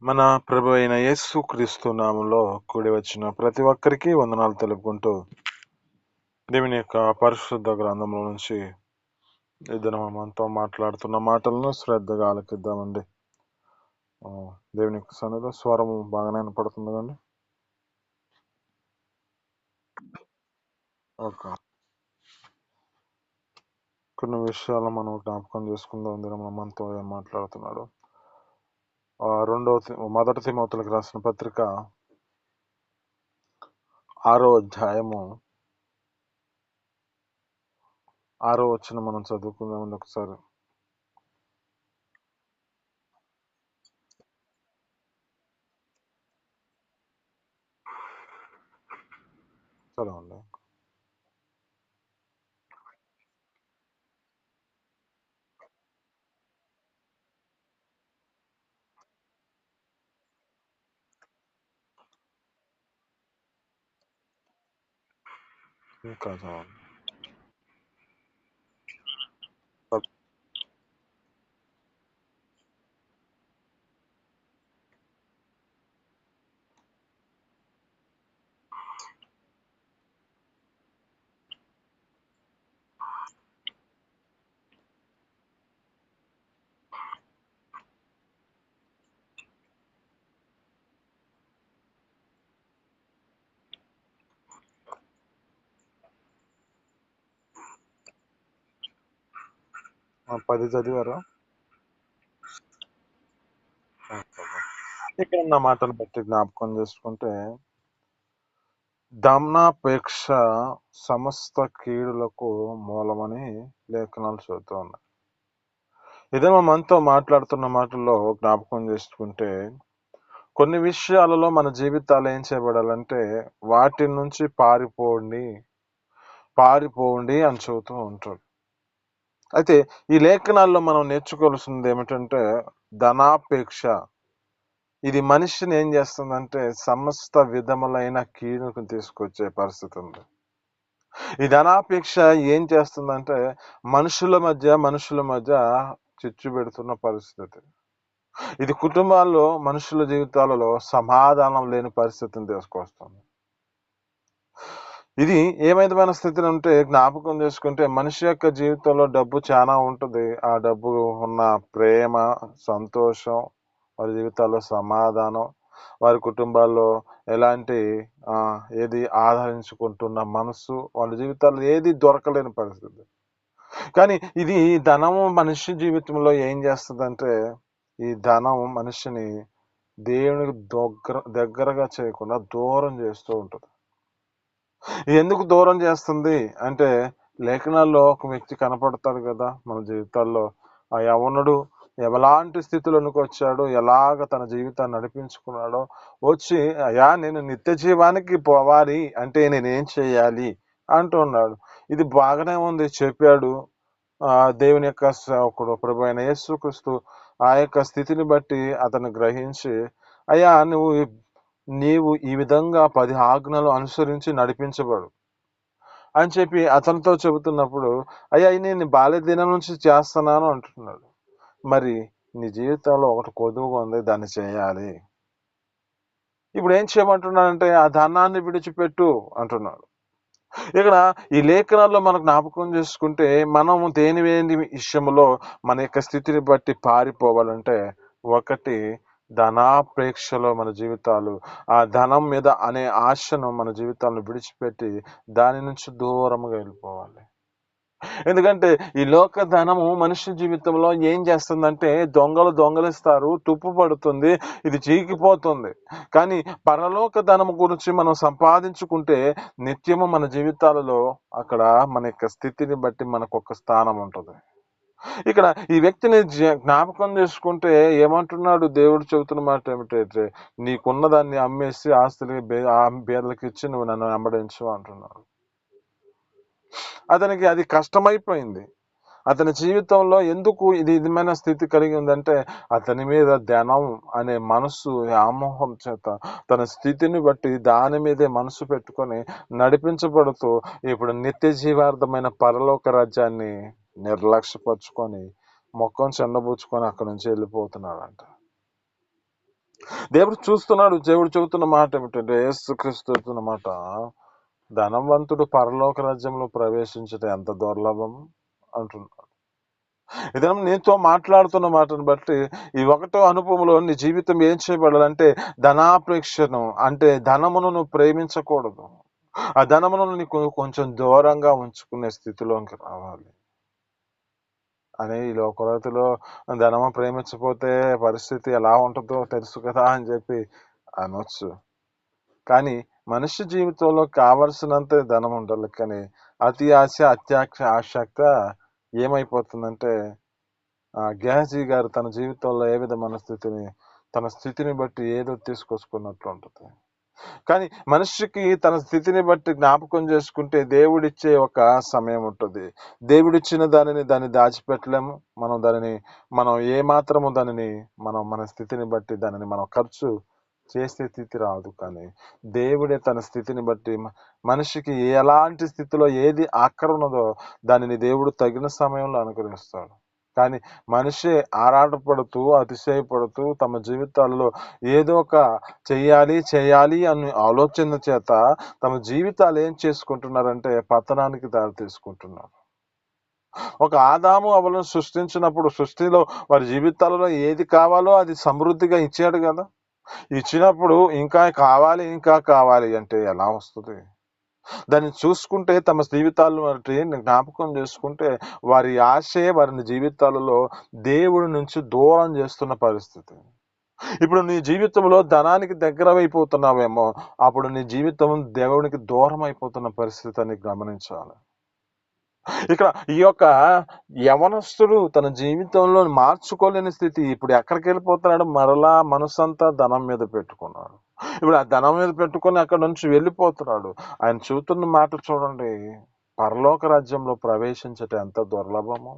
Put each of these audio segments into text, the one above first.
మన ప్రభు అయిన యేసు క్రీస్తు నామంలో కూడి వచ్చిన ప్రతి ఒక్కరికి వందనాలు తెలుపుకుంటూ దేవుని యొక్క పరిశుద్ధ గ్రంథంలో నుంచి ఇద్దరు మనతో మాట్లాడుతున్న మాటలను శ్రద్ధగా ఆలకిద్దామండి. దేవుని యొక్క సన్నిధిలో స్వరం బాగానే వినపడుతుంది కండి. ఓకే, కొన్ని విషయాలు మనం జ్ఞాపకం చేసుకుందాం. దేవుడు మనతో ఏం మాట్లాడుతున్నాడు. మొదటి తిమోతికి రాసిన పత్రిక 6వ అధ్యాయము 6వ వచనం మనం చదువుకుందామండి ఒకసారి. చదవండి. ఇంకా చదవండి. 10 చదివారా? ఇక్కడ ఉన్న మాటలు బట్టి జ్ఞాపకం చేసుకుంటే, దమ్నాపేక్ష సమస్త కీడులకు మూలమని లేఖనాలు చెబుతూ ఉన్నాయి. ఇదే మనతో మాట్లాడుతున్న మాటల్లో జ్ఞాపకం చేసుకుంటే, కొన్ని విషయాలలో మన జీవితాలు ఏం చేయబడాలంటే వాటి నుంచి పారిపోండి అని చెబుతూ ఉంటాడు. అయితే ఈ లేఖనాల్లో మనం నేర్చుకోవాల్సింది ఏమిటంటే, ధనాపేక్ష ఇది మనిషిని ఏం చేస్తుందంటే సమస్త విధములైన కీడుకు తీసుకొచ్చే పరిస్థితి ఉంది. ఈ ధనాపేక్ష ఏం చేస్తుందంటే మనుషుల మధ్య చిచ్చు పెడుతున్న పరిస్థితి. ఇది కుటుంబాల్లో మనుషుల జీవితాలలో సమాధానం లేని పరిస్థితిని తీసుకొస్తుంది. ఇది ఏ విధమైన స్థితిని ఉంటే జ్ఞాపకం చేసుకుంటే, మనిషి యొక్క జీవితంలో డబ్బు చాలా ఉంటుంది. ఆ డబ్బు ఉన్న ప్రేమ, సంతోషం, వారి జీవితాల్లో సమాధానం, వారి కుటుంబాల్లో ఎలాంటి ఏది ఆదరించుకుంటున్న మనసు, వాళ్ళ జీవితాల్లో ఏది దొరకలేని పరిస్థితి. కానీ ఇది ధనము మనిషి జీవితంలో ఏం చేస్తుందంటే, ఈ ధనం మనిషిని దేవునికి దగ్గరగా చేయకుండా దూరం చేస్తూ ఉంటుంది. ఎందుకు దూరం చేస్తుంది అంటే, లేఖనాల్లో ఒక వ్యక్తి కనపడతాడు కదా మన జీవితాల్లో. ఆ యవనుడు ఎలాంటి స్థితిలోనికి వచ్చాడు, ఎలాగ తన జీవితాన్ని నడిపించుకున్నాడో, వచ్చి అయ్యా నేను నిత్య జీవానికి పోవాలి అంటే నేనేం చేయాలి అంటున్నాడు. ఇది బాగానే ఉంది చెప్పాడు. దేవుని యొక్క ఒకడు ప్రభు అయిన యేసుక్రీస్తు ఆ యొక్క స్థితిని బట్టి అతను గ్రహించి, అయ్యా నీవు ఈ విధంగా 10 ఆజ్ఞలు అనుసరించి నడిపించబడు అని చెప్పి అతనితో చెబుతున్నప్పుడు, అయ్యా నేను బాల్యదినం నుంచి చేస్తున్నాను అంటున్నాడు. మరి నీ జీవితంలో ఒకటి కొదువుగా ఉంది, దాన్ని చేయాలి. ఇప్పుడు ఏం చేయమంటున్నాడంటే ఆ ధనాన్ని విడిచిపెట్టు అంటున్నాడు. ఇక్కడ ఈ లేఖనాల్లో మనకు జ్ఞాపకం చేసుకుంటే, మనం దేని విషయంలో మన యొక్క స్థితిని బట్టి పారిపోవాలంటే, ఒకటి ధనాపేక్షలో మన జీవితాలు, ఆ ధనం మీద అనే ఆశను మన జీవితాలను విడిచిపెట్టి దాని నుంచి దూరంగా వెళ్ళిపోవాలి. ఎందుకంటే ఈ లోక ధనము మనిషి జీవితంలో ఏం చేస్తుందంటే, దొంగలిస్తారు, తుప్పు పడుతుంది, ఇది చీకిపోతుంది. కానీ పరలోక ధనము గురించి మనం సంపాదించుకుంటే నిత్యము మన జీవితాలలో అక్కడ మన యొక్క స్థితిని బట్టి మనకు ఒక స్థానం ఉంటుంది. ఇక్కడ ఈ వ్యక్తిని జ్ఞాపకం చేసుకుంటే ఏమంటున్నాడు దేవుడు చెబుతున్న మాట ఏమిటైతే, నీకున్న దాన్ని అమ్మేసి ఆస్తులకి బేదలకు ఇచ్చి నువ్వు నన్ను వెంబడించు అంటున్నాడు. అతనికి అది కష్టమైపోయింది. అతని జీవితంలో ఎందుకు ఇది విధమైన స్థితి కలిగి ఉందంటే, అతని మీద ధనం అనే మనసు వ్యామోహం చేత తన స్థితిని బట్టి దాని మీదే మనసు పెట్టుకొని నడిపించబడుతూ ఇప్పుడు నిత్య జీవార్థమైన పరలోక రాజ్యాన్ని నిర్లక్ష్యపరుచుకొని ముఖం చెండబుచ్చుకొని అక్కడి నుంచి వెళ్ళిపోతున్నాడంట. దేవుడు చూస్తున్నాడు. దేవుడు చెబుతున్న మాట ఏమిటంటే, యేసుక్రీస్తు చెబుతున్న మాట, ధనవంతుడు పరలోక రాజ్యంలో ప్రవేశించడం ఎంత దుర్లభం అంటున్నాడు. ఇదే నీతో మాట్లాడుతున్న మాటను బట్టి ఈ ఒకటో అనుభవంలో నీ జీవితం ఏం చేయబడాలంటే, ధనాపేక్షను అంటే ధనమును నువ్వు ప్రేమించకూడదు. ఆ ధనమును నీకు కొంచెం దూరంగా ఉంచుకునే స్థితిలోకి రావాలి అని. ఈ లోకరీతిలో ధనము ప్రేమించకపోతే పరిస్థితి ఎలా ఉంటుందో తెలుసు కదా అని చెప్పి అనొచ్చు. కానీ మనిషి జీవితంలో కావలసినంత ధనం ఉండాలి, కానీ అతి ఆశ ఆసక్త ఏమైపోతుందంటే, గేహజీ గారు తన జీవితంలో ఏ విధమైన తన స్థితిని బట్టి ఏదో తీసుకొచ్చుకున్నట్లు ఉంటుంది. కానీ మనిషికి తన స్థితిని బట్టి జ్ఞాపకం చేసుకుంటే దేవుడిచ్చే ఒక సమయం ఉంటుంది. దేవుడిచ్చిన దాన్ని దాచిపెట్టలేము. మనం ఏ మాత్రము దానిని మన స్థితిని బట్టి దానిని మనం ఖర్చు చేసే స్థితి రాదు. కానీ దేవుడే తన స్థితిని బట్టి మనిషికి ఎలాంటి స్థితిలో ఏది ఆక్రమణదో దానిని దేవుడు తగిన సమయంలో అనుగ్రహిస్తాడు. కానీ మనిషి ఆరాటపడుతూ అతిశయపడుతూ తమ జీవితాల్లో ఏదో ఒక చేయాలి అనే ఆలోచన చేత తమ జీవితాలు ఏం చేసుకుంటున్నారంటే పతనానికి దారి తీసుకుంటున్నారు. ఒక ఆదాము అవ్వలను సృష్టించినప్పుడు సృష్టిలో వారి జీవితాలలో ఏది కావాలో అది సమృద్ధిగా ఇచ్చాడు కదా. ఇచ్చినప్పుడు ఇంకా కావాలి అంటే ఎలా వస్తుంది? దాన్ని చూసుకుంటే తమ జీవితాలను బట్టి జ్ఞాపకం చేసుకుంటే వారి ఆశే వారిని జీవితాలలో దేవుడి నుంచి దూరం చేస్తున్న పరిస్థితి. ఇప్పుడు నీ జీవితంలో ధనానికి దగ్గర అయిపోతున్నావేమో, అప్పుడు నీ జీవితం దేవునికి దూరం అయిపోతున్న పరిస్థితి అని గమనించాలి. ఇక్కడ ఈ యొక్క యవనస్తుడు తన జీవితంలో మార్చుకోలేని స్థితి. ఇప్పుడు ఎక్కడికి వెళ్ళిపోతున్నాడు? మరలా మనసంతా ధనం మీద పెట్టుకున్నాడు. ఇప్పుడు ఆ ధనం మీద పెట్టుకొని అక్కడ నుంచి వెళ్ళిపోతున్నాడు. ఆయన చూస్తున్న మాట చూడండి, పరలోక రాజ్యంలో ప్రవేశించటం ఎంత దుర్లభము.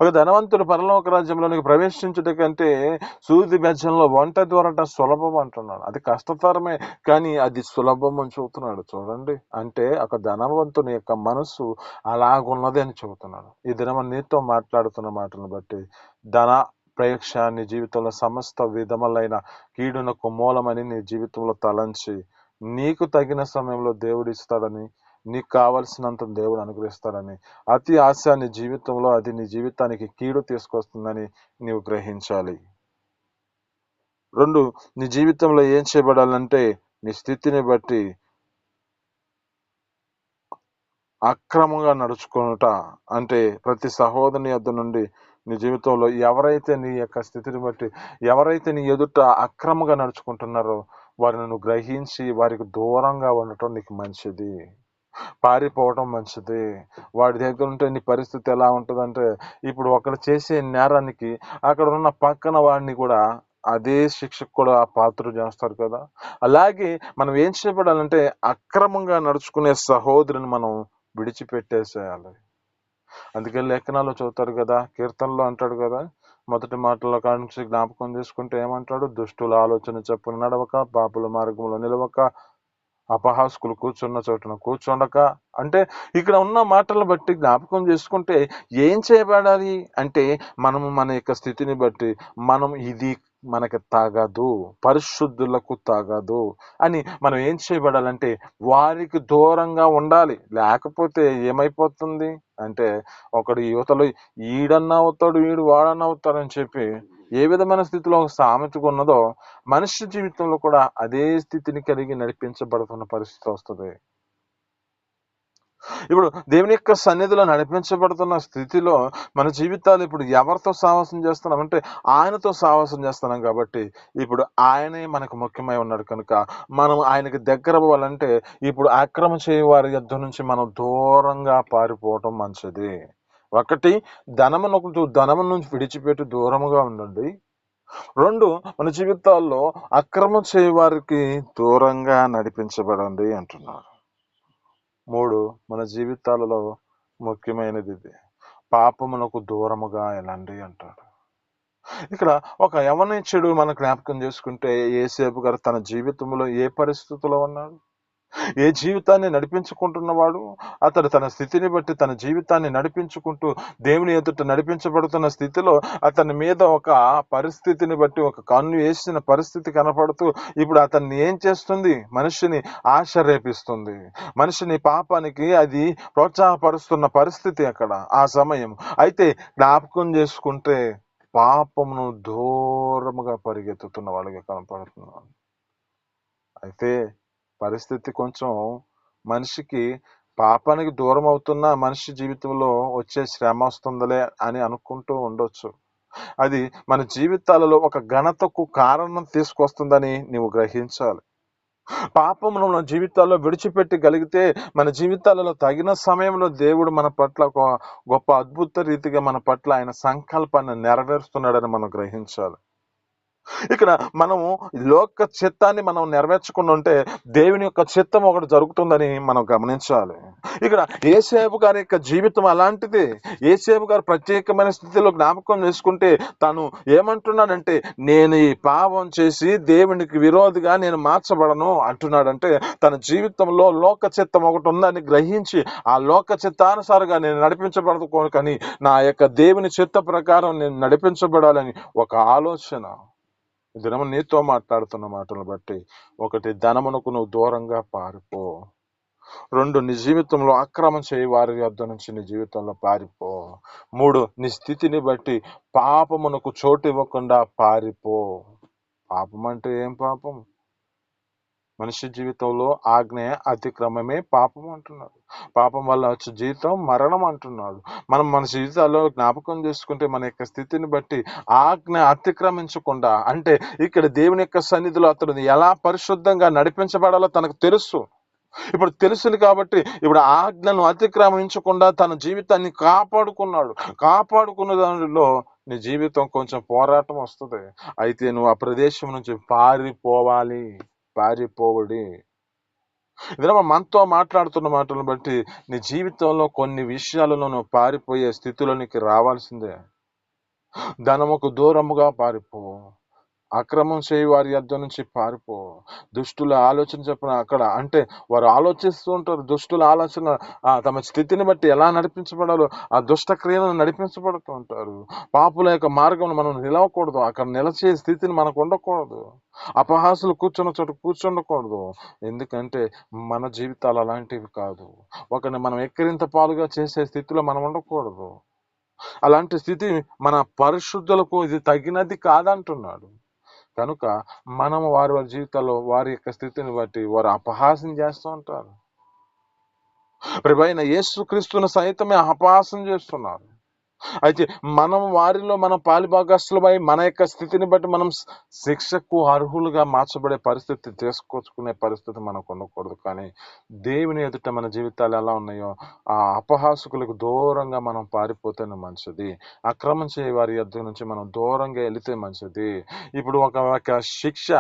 ఒక ధనవంతుడు పరలోక రాజ్యంలోనికి ప్రవేశించుట కంటే సూది బెజ్జంలో వంట దూరట సులభం అంటున్నాడు. అది కష్టతరమే, కానీ అది సులభం అని చెబుతున్నాడు. చూడండి, అంటే ఒక ధనవంతుని యొక్క మనసు అలాగున్నది అని చెబుతున్నాడు. ఈ దినం నీతో మాట్లాడుతున్న మాటలను బట్టి ధన ప్రేక్ష నీ జీవితంలో సమస్త విధములైన కీడునకు మూలమని నీ జీవితంలో తలంచి నీకు తగిన సమయంలో దేవుడు ఇస్తాడని, నీకు కావలసినంత దేవుడు అనుగ్రహిస్తాడని, అతి ఆశ నీ జీవితంలో అది నీ జీవితానికి కీడు తీసుకొస్తుందని నీవు గ్రహించాలి. 2, నీ జీవితంలో ఏం చేయబడాలంటే నీ స్థితిని బట్టి అక్రమంగా నడుచుకునుట. అంటే ప్రతి సహోదరుని యొద్ద నుండి నీ జీవితంలో ఎవరైతే నీ యొక్క స్థితిని బట్టి ఎవరైతే నీ ఎదుట అక్రమంగా నడుచుకుంటున్నారో వారిని నువ్వు గ్రహించి వారికి దూరంగా ఉండటం నీకు మంచిది. పారిపోవటం మంచిది. వాడి దగ్గర ఉంటే నీ పరిస్థితి ఎలా ఉంటుందంటే, ఇప్పుడు ఒకడు చేసే నేరానికి అక్కడ ఉన్న పక్కన వాడిని కూడా అదే శిక్షకు కూడా పాత్ర చేస్తారు కదా. అలాగే మనం ఏం చేయబడాలంటే అక్రమంగా నడుచుకునే సహోదరుని మనం విడిచిపెట్టేసేయాలి. అందుకే లేఖనాల్లో చదువుతారు కదా, కీర్తనలో అంటాడు కదా, మొదటి మాటల్లో కానుంచి జ్ఞాపకం చేసుకుంటే ఏమంటాడు? దుష్టుల ఆలోచన చొప్పున నడవక, పాపుల మార్గంలో నిలవక, అపహాస్కులు కూర్చున్న చోటున కూర్చుండక. అంటే ఇక్కడ ఉన్న మాటలను బట్టి జ్ఞాపకం చేసుకుంటే ఏం చేయబడాలి అంటే, మనము మన యొక్క స్థితిని బట్టి ఇది మనకి తాగదు, పరిశుద్ధులకు తాగదు అని మనం ఏం చేయబడాలంటే వారికి దూరంగా ఉండాలి. లేకపోతే ఏమైపోతుంది అంటే, ఒకడు యువతలో ఈడన్నా అవుతాడు, వాడన్నా అవుతాడని చెప్పి ఏ విధమైన స్థితిలో ఒక సామెతగా ఉన్నదో మనిషి జీవితంలో కూడా అదే స్థితిని కలిగి నడిపించబడుతున్న పరిస్థితి వస్తుంది. ఇప్పుడు దేవుని యొక్క సన్నిధిలో నడిపించబడుతున్న స్థితిలో మన జీవితాలు ఇప్పుడు ఎవరితో సావాసం చేస్తున్నామంటే ఆయనతో సావాసం చేస్తున్నాం. కాబట్టి ఇప్పుడు ఆయనే మనకు ముఖ్యమై ఉన్నాడు కనుక మనం ఆయనకి దగ్గర అవ్వాలంటే ఇప్పుడు అక్రమ చేయ వారి యుద్ధం నుంచి మనం దూరంగా పారిపోవటం మంచిది. ఒకటి, ధనము నుంచి విడిచిపెట్టి దూరముగా ఉండండి. 2, మన జీవితాల్లో అక్రమం చేయవారికి దూరంగా నడిపించబడండి అంటున్నారు. 3, మన జీవితాలలో ముఖ్యమైనది ఇది, పాపమునకు దూరముగా వెళ్ళండి అంటాడు. ఇక్కడ ఒక యవనించుడు మనం జ్ఞాపకం చేసుకుంటే యేసేపు గారు తన జీవితంలో ఏ పరిస్థితిలో ఉన్నాడు? ఏ జీవితాన్ని నడిపించుకుంటున్నవాడు అతడు తన స్థితిని బట్టి తన జీవితాన్ని నడిపించుకుంటూ దేవుని ఎదుట నడిపించబడుతున్న స్థితిలో అతని మీద ఒక పరిస్థితిని బట్టి ఒక కన్ను వేసిన పరిస్థితి కనపడుతూ ఇప్పుడు అతన్ని ఏం చేస్తుంది? మనిషిని ఆశ రేపిస్తుంది. మనిషిని పాపానికి అది ప్రోత్సాహపరుస్తున్న పరిస్థితి అక్కడ ఆ సమయం. అయితే జ్ఞాపకం చేసుకుంటే పాపమును దూరముగా పరిగెత్తుతున్న వాళ్ళకి కనపడుతున్నాడు. అయితే పరిస్థితి కొంచెం మనిషికి పాపానికి దూరం అవుతున్న మనిషి జీవితంలో వచ్చే శ్రమ వస్తుందిలే అని అనుకుంటూ ఉండొచ్చు. అది మన జీవితాలలో ఒక ఘనతకు కారణం తీసుకొస్తుందని నీవు గ్రహించాలి. పాపమును మన జీవితాల్లో విడిచిపెట్టగలిగితే మన జీవితాలలో తగిన సమయంలో దేవుడు మన పట్ల ఒక గొప్ప అద్భుత రీతిగా మన పట్ల ఆయన సంకల్పాన్ని నెరవేరుస్తున్నాడని మనం గ్రహించాలి. ఇక్కడ మనము లోక చిత్తాన్ని మనం నెరవేర్చకుండా ఉంటే దేవుని యొక్క చిత్తం ఒకటి జరుగుతుందని మనం గమనించాలి. ఇక్కడ యేసేపు గారి యొక్క జీవితం అలాంటిది. యేసేపు గారు ప్రత్యేకమైన స్థితిలో జ్ఞాపకం చేసుకుంటే తాను ఏమంటున్నాడంటే, నేను ఈ పాపం చేసి దేవునికి విరోధిగా నేను మార్చబడను అంటున్నాడంటే, తన జీవితంలో లోక చిత్తం ఒకటి ఉందని గ్రహించి ఆ లోక చిత్తానుసారంగా నేను నడిపించబడదు కానీ నా యొక్క దేవుని చిత్త ప్రకారం నేను నడిపించబడాలని ఒక ఆలోచన. ఈ దినము నీతో మాట్లాడుతున్న మాటలను బట్టి, ఒకటి, ధనమునకు నువ్వు దూరంగా పారిపో. 2, నీ జీవితంలో అక్రమం చేయి వారి యొద్ద నుంచి నీ జీవితంలో పారిపో. 3, నీ స్థితిని బట్టి పాపమునకు చోటు ఇవ్వకుండా పారిపో. పాపం అంటే ఏం పాపం? మనిషి జీవితంలో ఆజ్ఞ అతిక్రమమే పాపం అంటున్నాడు. పాపం వల్ల వచ్చే జీవితం మరణం అంటున్నాడు. మనం మన జీవితాల్లో జ్ఞాపకం చేసుకుంటే మన యొక్క స్థితిని బట్టి ఆజ్ఞ అతిక్రమించకుండా, అంటే ఇక్కడ దేవుని యొక్క సన్నిధిలో అతను ఎలా పరిశుద్ధంగా నడిపించబడాలో తనకు తెలుసు. ఇప్పుడు తెలుసును కాబట్టి ఇప్పుడు ఆజ్ఞను అతిక్రమించకుండా తన జీవితాన్ని కాపాడుకున్న దానిలో నీ జీవితం కొంచెం పోరాటం వస్తుంది. అయితే నువ్వు ఆ ప్రదేశం నుంచి పారిపోవడి. ఇదే మనతో మాట్లాడుతున్న మాటలను బట్టి నీ జీవితంలో కొన్ని విషయాలలో నువ్వు పారిపోయే స్థితిలోనికి రావాల్సిందే. ధనముకు దూరముగా పారిపో. అక్రమం చేయి వారి యొద్ద నుంచి పారిపో. దుష్టుల ఆలోచన చెప్పిన అక్కడ, అంటే వారు ఆలోచిస్తూ ఉంటారు. దుష్టుల ఆలోచన తమ స్థితిని బట్టి ఎలా నడిపించబడాలో ఆ దుష్ట క్రియలను నడిపించబడుతూ ఉంటారు. పాపుల యొక్క మార్గం మనం నిలవకూడదు. అక్కడ నిలచే స్థితిని మనకు ఉండకూడదు. అపహాసులు కూర్చున్న చోట కూర్చుండకూడదు. ఎందుకంటే మన జీవితాలు అలాంటివి కాదు. ఒకరిని మనం ఎక్కిరింత పాలుగా చేసే స్థితిలో మనం ఉండకూడదు. అలాంటి స్థితి మన పరిశుద్ధులకు ఇది తగినది కాదంటున్నాడు. కనుక మనం వారి జీవితాల్లో వారి యొక్క స్థితిని బట్టి వారు అపహాసం చేస్తూ ఉంటారు. ప్రభువైన యేసుక్రీస్తును సైతమే అపహాసం చేస్తున్నారు. అయితే మనం వారిలో మనం పాలిభాగస్తులమై మన యొక్క స్థితిని బట్టి మనం శిక్షకు అర్హులుగా మార్చబడే పరిస్థితి తీసుకొచ్చుకునే పరిస్థితి మనకు ఉండకూడదు. కానీ దేవుని ఎదుట మన జీవితాలు ఎలా ఉన్నాయో ఆ అపహాసకులకు దూరంగా మనం పారిపోతేనే మంచిది. అక్రమం చేయ వారి యొద్ద నుంచి మనం దూరంగా వెళితే మంచిది. ఇప్పుడు ఒక శిక్ష,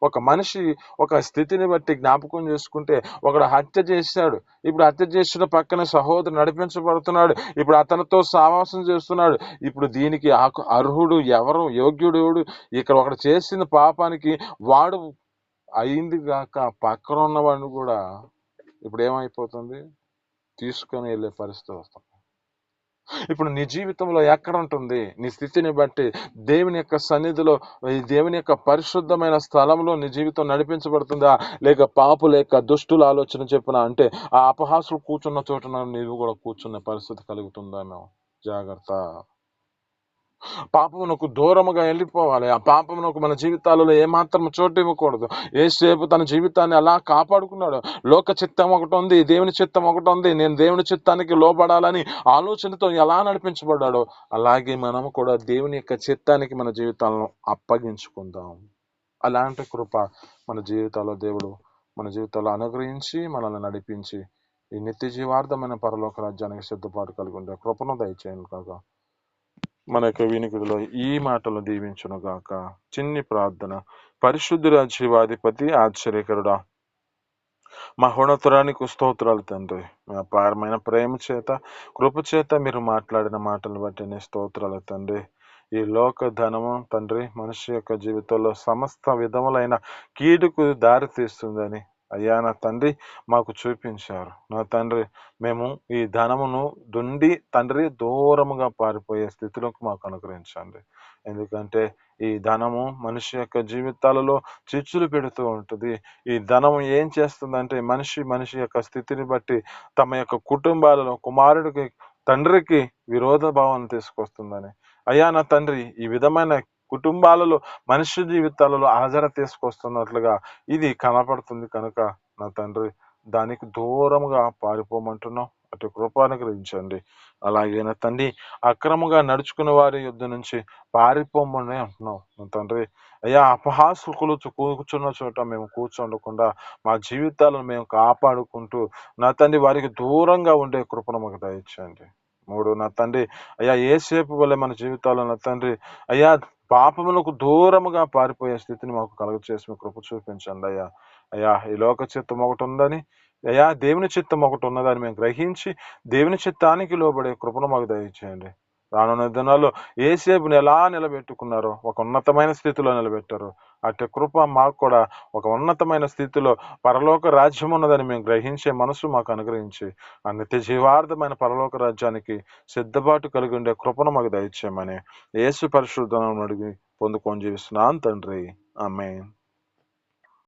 ఒక మనిషి ఒక స్థితిని బట్టి జ్ఞాపకం చేసుకుంటే, ఒకడు హత్య చేశాడు. ఇప్పుడు హత్య చేసిన పక్కన సహోదరుడు నడిపించబడుతున్నాడు. ఇప్పుడు అతనితో సావాసం చేస్తున్నాడు. ఇప్పుడు దీనికి అర్హుడు ఎవరు, యోగ్యుడు ఎవడు? ఇక్కడ ఒకడు చేసిన పాపానికి వాడు అయింది కాక పక్కన ఉన్నవాడిని కూడా ఇప్పుడు ఏమైపోతుంది? తీసుకొని వెళ్ళే పరిస్థితి వస్తుంది. ఇప్పుడు నీ జీవితంలో ఎక్కడ ఉంటుంది? నీ స్థితిని బట్టి దేవుని యొక్క సన్నిధిలో, దేవుని యొక్క పరిశుద్ధమైన స్థలంలో నీ జీవితం నడిపించబడుతుందా, లేక పాపుల యొక్క దుష్టుల ఆలోచన చెప్పిన, అంటే ఆ అపహాసులు కూర్చున్న చోటున నీవు కూడా కూర్చున్న పరిస్థితి కలుగుతుందేమో. జాగ్రత్త. పాపమునకు దూరముగా వెళ్ళిపోవాలి. ఆ పాపమునకు మన జీవితాలలో ఏమాత్రం చోటు ఇవ్వకూడదు. యేసేపు తన జీవితాన్ని అలా కాపాడుకున్నాడు. లోక చిత్తం ఒకటి ఉంది, దేవుని చిత్తం ఒకటి ఉంది. నేను దేవుని చిత్తానికి లోబడాలని ఆలోచనతో ఎలా నడిపించబడ్డాడో అలాగే మనము కూడా దేవుని యొక్క చిత్తానికి మన జీవితాలను అప్పగించుకుందాం. అలాంటి కృప మన జీవితాల్లో దేవుడు మన జీవితాల్లో అనుగ్రహించి మనల్ని నడిపించి ఈ నిత్య జీవార్థమైన పరలోక రాజ్యానికి సిద్ధపాటు కలిగి ఉండే కృపను దయచేయండి కాక మన యొక్క వినికిడిలో ఈ మాటలు దీవించును గాక. చిన్ని ప్రార్థన. పరిశుద్ధుల జీవాధిపతి, ఆశ్చర్యకరుడా, మహోన్నతురానికి స్తోత్రాలు తండ్రి. మీ అపారమైన ప్రేమ చేత, కృప చేత మీరు మాట్లాడిన మాటలు బట్టి నీ స్తోత్రాలు తండ్రి. ఈ లోక ధనము తండ్రి మనిషి యొక్క జీవితంలో సమస్త విధములైన కీడుకు దారి తీస్తుందని అయ్యా నా తండ్రి మాకు చూపించారు. నా తండ్రి మేము ఈ ధనమును తండ్రి దూరముగా పారిపోయే స్థితిలోకి మాకు అనుగ్రహించండి. ఎందుకంటే ఈ ధనము మనిషి యొక్క జీవితాలలో చిచ్చులు పెడుతూ ఉంటుంది. ఈ ధనము ఏం చేస్తుందంటే మనిషి యొక్క స్థితిని బట్టి తమ యొక్క కుటుంబాలలో కుమారుడికి తండ్రికి విరోధ భావం తీసుకొస్తుందని. అయ్యా నా తండ్రి ఈ విధమైన కుటుంబాలలో మనిషి జీవితాలలో అలజడ తీసుకొస్తున్నట్లుగా ఇది కనపడుతుంది కనుక నా తండ్రి దానికి దూరముగా పారిపోమంటున్నాం. అటు కృప అనుగ్రహించండి. అలాగే నా తండ్రి అక్రమంగా నడుచుకునే వారి యుద్ధ నుంచి పారిపోమని అంటున్నాం. నా తండ్రి అయ్యా అపహాసుకులు కూర్చున్న చోట మేము కూర్చోండకుండా మా జీవితాలను మేము కాపాడుకుంటూ నా తండ్రి వారికి దూరంగా ఉండే కృపను మాకు దయచేయండి. 3 నా తండ్రి అయ్యా ఏసేపు వల్లే మన జీవితాల్లో నా తండ్రి అయ్యా పాపములకు దూరముగా పారిపోయే స్థితిని మాకు కలుగచేసి మీ కృప చూపించండి అయ్యా. అయ్యా ఈ లోక చిత్తం ఒకటి ఉందని, అయ్యా దేవుని చిత్తం ఒకటి ఉన్నదని మేము గ్రహించి దేవుని చిత్తానికి లోబడే కృపను మాకు దయచేయండి. రానున్న దినాల్లో ఏసేపుని ఎలా నిలబెట్టుకున్నారో ఒక ఉన్నతమైన స్థితిలో నిలబెట్టారు. అటు కృప మాకు కూడా ఒక ఉన్నతమైన స్థితిలో పరలోక రాజ్యం ఉన్నదని మేము గ్రహించే మనసు మాకు అనుగ్రహించి ఆ నిత్య జీవార్థమైన పరలోక రాజ్యానికి సిద్ధపాటు కలిగి ఉండే కృపను మాకు దయచేయమని యేసు పరిశుద్ధ నామమున అడిగి పొందుకొని జీవిస్తున్నాను తండ్రి. ఆమేన్.